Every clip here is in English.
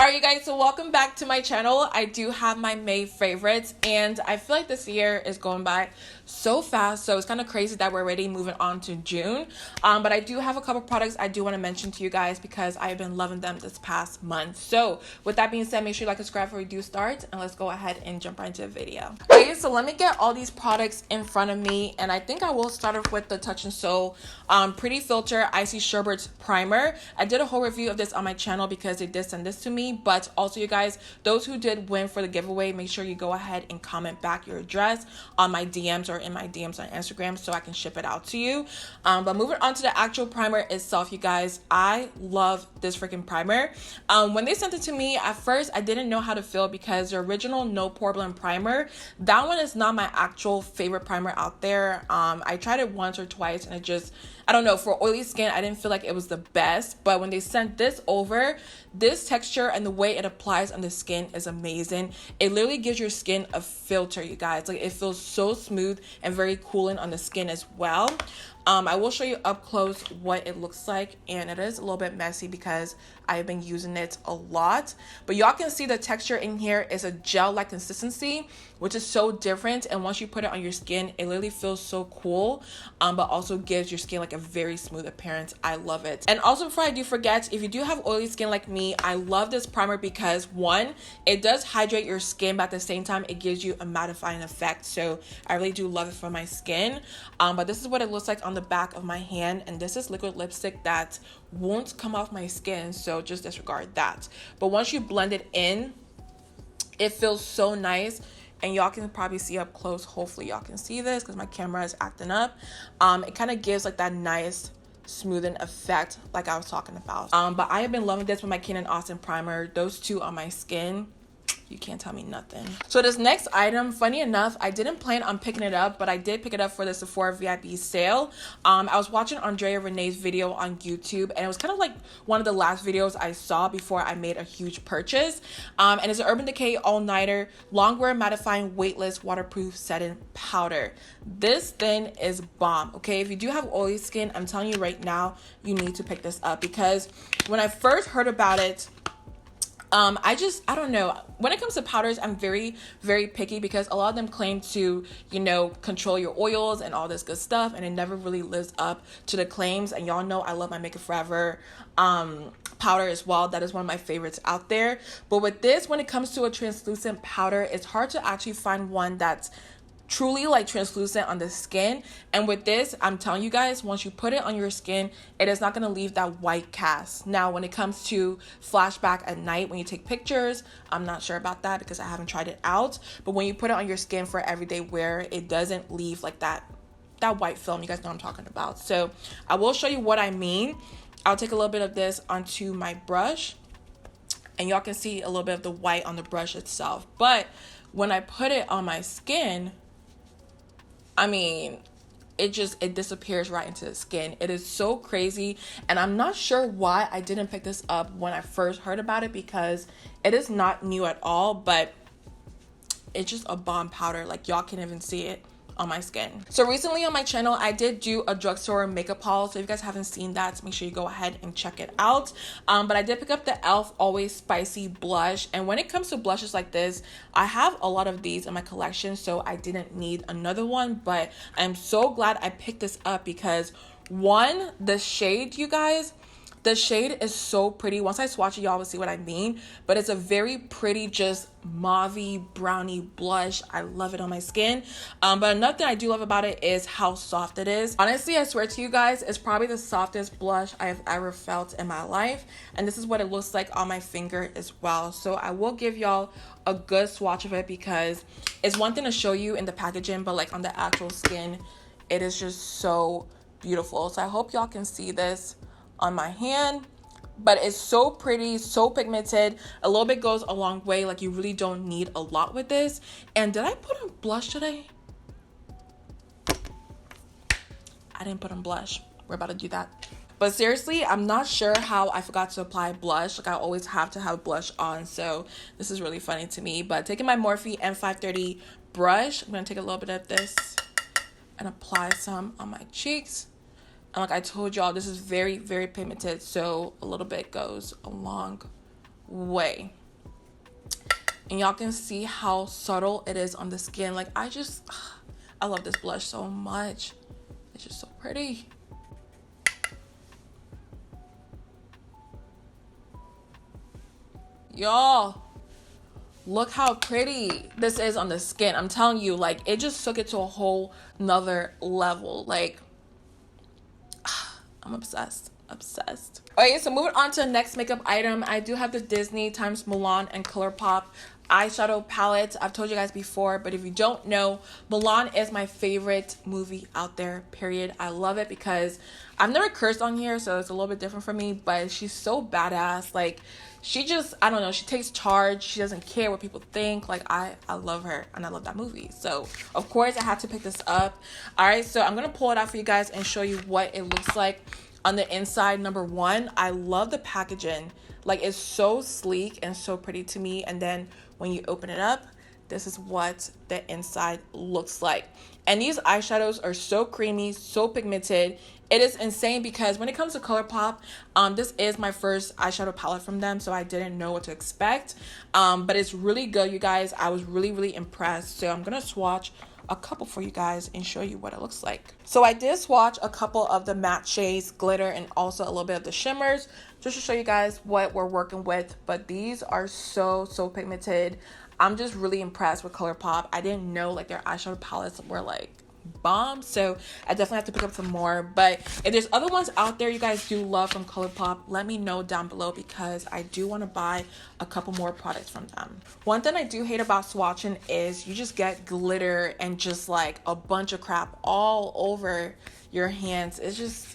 Alright you guys, so welcome back to my channel. I do have my May favorites and I feel like this year is going by so fast, so it's kind of crazy that we're already moving on to June. But I do have a couple products I do want to mention to you guys because I've been loving them this past month. So with that being said, make sure you like and subscribe before we do start, and let's go ahead and jump right into the video. Okay, so let me get all these products in front of me, and I think I will start off with the Touch and Soul Pretty Filter Icy Sherbet Primer. I did a whole review of this on my channel because they did send this to me, but also you guys, those who did win for the giveaway, make sure you go ahead and comment back your address on my DMs or in my DMs on Instagram so I can ship it out to you. But moving on to the actual primer itself, you guys, I love this freaking primer. When they sent it to me, at first I didn't know how to feel because the original No Pore Blend primer, that one is not my actual favorite primer out there. I tried it once or twice and it just, I don't know, for oily skin, I didn't feel like it was the best. But when they sent this over, this texture and the way it applies on the skin is amazing. It literally gives your skin a filter, you guys. Like, it feels so smooth and very cooling on the skin as well. I will show you up close what it looks like, and it is a little bit messy because I've been using it a lot, but y'all can see the texture in here is a gel-like consistency, which is so different. And once you put it on your skin, it literally feels so cool, but also gives your skin like a very smooth appearance. I love it. And also, before I do forget, if you do have oily skin like me, I love this primer because one, it does hydrate your skin, but at the same time it gives you a mattifying effect. So I really do love it for my skin. But this is what it looks like on the back of my hand, and this is liquid lipstick that won't come off my skin, so just disregard that. But once you blend it in, it feels so nice. And y'all can probably see up close, hopefully y'all can see this because my camera is acting up. It kind of gives like that nice smoothing effect like I was talking about. But I have been loving this with my Ken and Austin primer. Those two on my skin, you can't tell me nothing. So this next item, funny enough, I didn't plan on picking it up, but I did pick it up for the Sephora VIP sale. I was watching Andrea Renee's video on YouTube, and it was kind of like one of the last videos I saw before I made a huge purchase. And it's an Urban Decay all-nighter longwear mattifying weightless waterproof setting powder. This thing is bomb. Okay, if you do have oily skin, I'm telling you right now, you need to pick this up because when I first heard about it, I don't know. When it comes to powders, I'm very, very picky because a lot of them claim to, you know, control your oils and all this good stuff, and it never really lives up to the claims. And y'all know I love my Make It Forever powder as well. That is one of my favorites out there. But with this, when it comes to a translucent powder, it's hard to actually find one that's truly like translucent on the skin. And with this, I'm telling you guys, once you put it on your skin, it is not going to leave that white cast. Now when it comes to flashback at night when you take pictures, I'm not sure about that because I haven't tried it out, but when you put it on your skin for everyday wear, it doesn't leave like that white film. You guys know what I'm talking about. So I will show you what I mean. I'll take a little bit of this onto my brush and y'all can see a little bit of the white on the brush itself, but when I put it on my skin, I mean, it disappears right into the skin. It is so crazy, and I'm not sure why I didn't pick this up when I first heard about it because it is not new at all, but it's just a bomb powder. Like, y'all can't even see it on my skin. So recently on my channel, I did do a drugstore makeup haul, so if you guys haven't seen that, make sure you go ahead and check it out. But I did pick up the e.l.f. Always Spicy blush, and when it comes to blushes like this, I have a lot of these in my collection, so I didn't need another one, but I'm so glad I picked this up because one, the shade, you guys, the shade is so pretty. Once I swatch it, y'all will see what I mean. But it's a very pretty, just mauvey, brownie blush. I love it on my skin. But another thing I do love about it is how soft it is. Honestly, I swear to you guys, it's probably the softest blush I have ever felt in my life. And this is what it looks like on my finger as well. So I will give y'all a good swatch of it because it's one thing to show you in the packaging, but like on the actual skin, it is just so beautiful. So I hope y'all can see this on my hand, but it's so pretty, so pigmented. A little bit goes a long way. Like, you really don't need a lot with this. And did I put on blush today? I didn't put on blush. We're about to do that. But seriously, I'm not sure how I forgot to apply blush. Like, I always have to have blush on, so this is really funny to me. But taking my Morphe M530 brush, I'm gonna take a little bit of this and apply some on my cheeks. And like I told y'all, this is very, very pigmented, so a little bit goes a long way. And y'all can see how subtle it is on the skin. Like, I love this blush so much. It's just so pretty. Y'all, look how pretty this is on the skin. I'm telling you, like, it just took it to a whole nother level. Like, I'm obsessed. Okay, so moving on to the next makeup item, I do have the Disney times Mulan and Colourpop eyeshadow palette. I've told you guys before, but if you don't know, Milan is my favorite movie out there, period. I love it because I've never cursed on here, so it's a little bit different for me, but she's so badass. Like, she just, I don't know, she takes charge. She doesn't care what people think. Like, I love her, and I love that movie. So, of course, I had to pick this up. All right, so I'm going to pull it out for you guys and show you what it looks like on the inside. Number one, I love the packaging. Like, it's so sleek and so pretty to me. And then when you open it up, this is what the inside looks like. And these eyeshadows are so creamy, so pigmented. It is insane because when it comes to Colourpop, this is my first eyeshadow palette from them, so I didn't know what to expect. But it's really good, you guys. I was really impressed. So I'm gonna swatch a couple for you guys and show you what it looks like. So I did swatch a couple of the matte shades, glitter, and also a little bit of the shimmers, just to show you guys what we're working with. But these are so pigmented. I'm just really impressed with Colourpop. I didn't know like their eyeshadow palettes were like bomb, so I definitely have to pick up some more. But if there's other ones out there you guys do love from Colourpop, let me know down below because I do want to buy a couple more products from them. One thing I do hate about swatching is you just get glitter and just like a bunch of crap all over your hands. It's just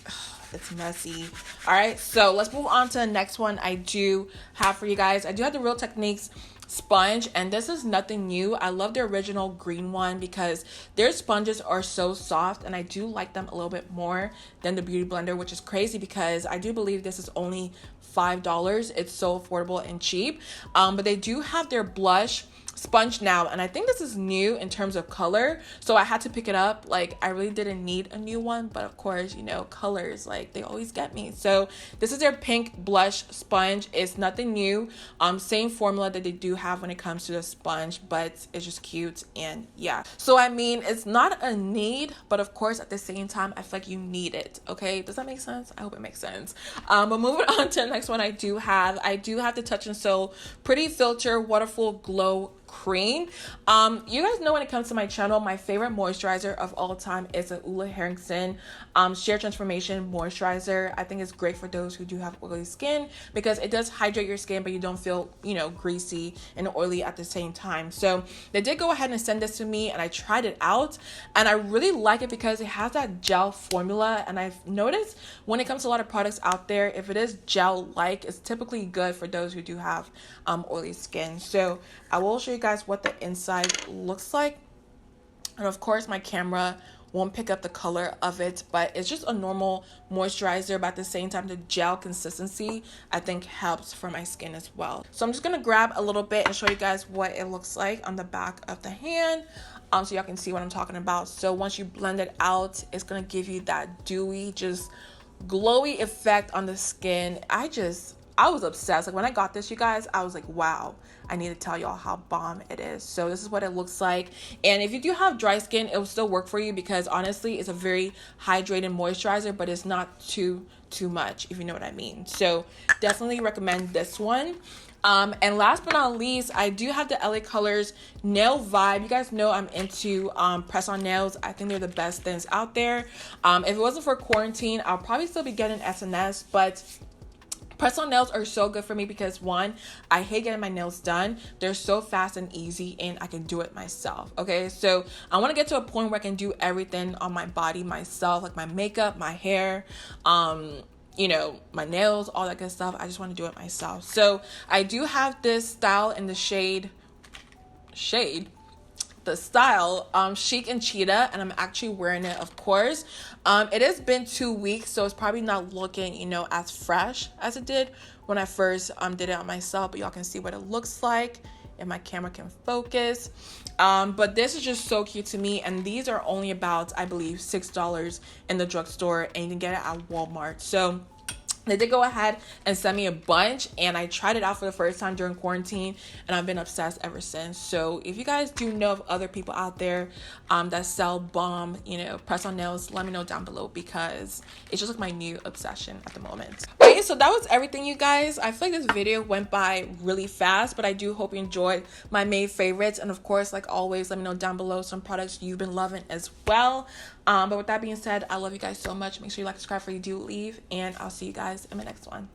it's messy. All right, so let's move on to the next one I do have for you guys. I do have the Real Techniques sponge, and this is nothing new. I love the original green one because their sponges are so soft, and I do like them a little bit more than the Beauty Blender, which is crazy because I do believe this is only $5. It's so affordable and cheap. But they do have their blush sponge now, and I think this is new in terms of color, so I had to pick it up. Like, I really didn't need a new one, but of course, you know, colors, like, they always get me. So this is their pink blush sponge. It's nothing new, same formula that they do have when it comes to the sponge, but it's just cute. And yeah, so I mean, it's not a need, but of course at the same time I feel like you need it. Okay, does that make sense? I hope it makes sense. But moving on to the next one, I do have the Touch and Soul Pretty Filter Waterful Glow Cream. You guys know when it comes to my channel, my favorite moisturizer of all time is a Ula Henriksen Sheer Transformation Moisturizer. I think it's great for those who do have oily skin because it does hydrate your skin, but you don't feel, you know, greasy and oily at the same time. So they did go ahead and send this to me, and I tried it out, and I really like it because it has that gel formula. And I've noticed when it comes to a lot of products out there, if it is gel-like, it's typically good for those who do have oily skin. So I will show you guys what the inside looks like, and of course my camera won't pick up the color of it, but it's just a normal moisturizer, but at the same time the gel consistency I think helps for my skin as well. So I'm just gonna grab a little bit and show you guys what it looks like on the back of the hand, so y'all can see what I'm talking about. So once you blend it out, it's gonna give you that dewy, just glowy effect on the skin. I was obsessed. Like, when I got this, you guys, I was like, wow, I need to tell y'all how bomb it is. So this is what it looks like. And if you do have dry skin, it will still work for you because honestly, it's a very hydrated moisturizer, but it's not too much, if you know what I mean. So definitely recommend this one. And last but not least, I do have the LA Colors Nail Vibe. You guys know I'm into press-on nails. I think they're the best things out there. If it wasn't for quarantine, I'll probably still be getting SNS, but press-on nails are so good for me because, one, I hate getting my nails done. They're so fast and easy, and I can do it myself, okay? So I want to get to a point where I can do everything on my body myself, like my makeup, my hair, you know, my nails, all that good stuff. I just want to do it myself. So I do have this style in the the style Chic and Cheetah, and I'm actually wearing it, of course. It has been 2 weeks, so it's probably not looking, you know, as fresh as it did when I first did it on myself, but y'all can see what it looks like if my camera can focus. But this is just so cute to me, and these are only about, I believe, $6 in the drugstore, and you can get it at Walmart. So They did go ahead and send me a bunch, and I tried it out for the first time during quarantine, and I've been obsessed ever since. So if you guys do know of other people out there that sell bomb, press on nails, let me know down below, because it's just like my new obsession at the moment. Okay, so that was everything, you guys. I feel like this video went by really fast, but I do hope you enjoyed my May favorites. And of course, like always, let me know down below some products you've been loving as well. But with that being said, I love you guys so much. Make sure you like, subscribe before you do leave, and I'll see you guys in my next one.